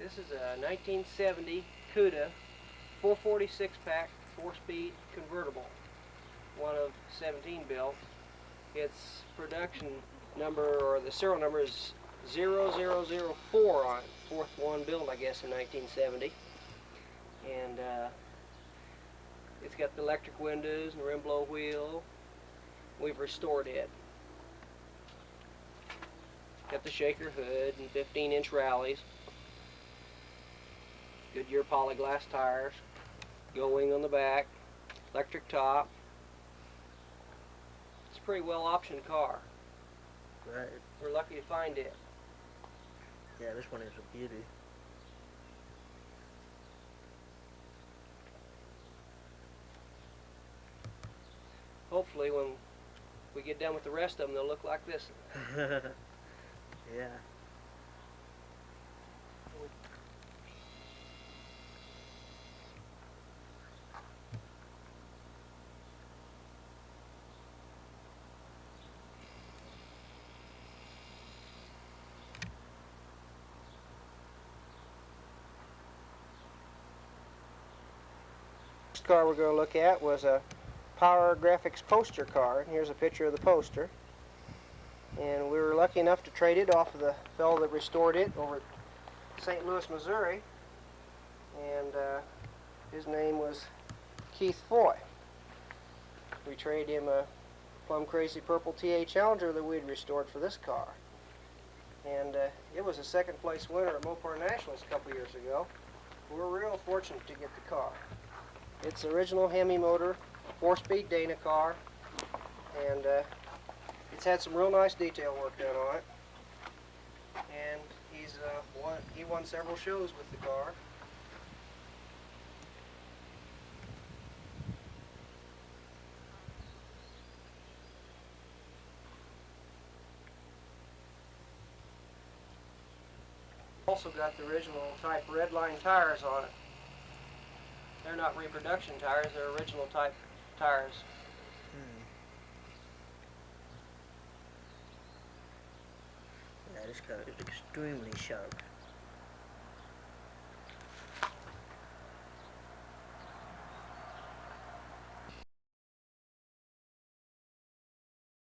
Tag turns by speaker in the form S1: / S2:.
S1: This is a 1970 Cuda 446 pack 4-speed convertible, one of 17 built. Its production number, or the serial number, is 0004 on it, fourth one built, I guess, in 1970. And it's got the electric windows and rim blow wheel. We've restored it. Got the shaker hood and 15-inch rallies. Goodyear polyglass tires. Gull wing on the back. Electric top. It's a pretty well optioned car.
S2: Right.
S1: We're lucky to find it.
S2: Yeah, this one is a beauty.
S1: Hopefully when we get done with the rest of them, they'll look like this.
S2: Yeah.
S1: Next car we're going to look at was a Power Graphics poster car, and here's a picture of the poster. And we were lucky enough to trade it off of the fellow that restored it over at St. Louis, Missouri, and his name was Keith Foy. We traded him a plum crazy purple TA Challenger that we'd restored for this car, and it was a second place winner at Mopar Nationals a couple years ago. We're real fortunate to get the car. It's original Hemi motor, 4-speed Dana car, and it's had some real nice detail work done on it. And he won several shows with the car. Also got the original type red line tires on it. They're not reproduction tires, they're original type tires.
S2: Yeah, this car is extremely sharp.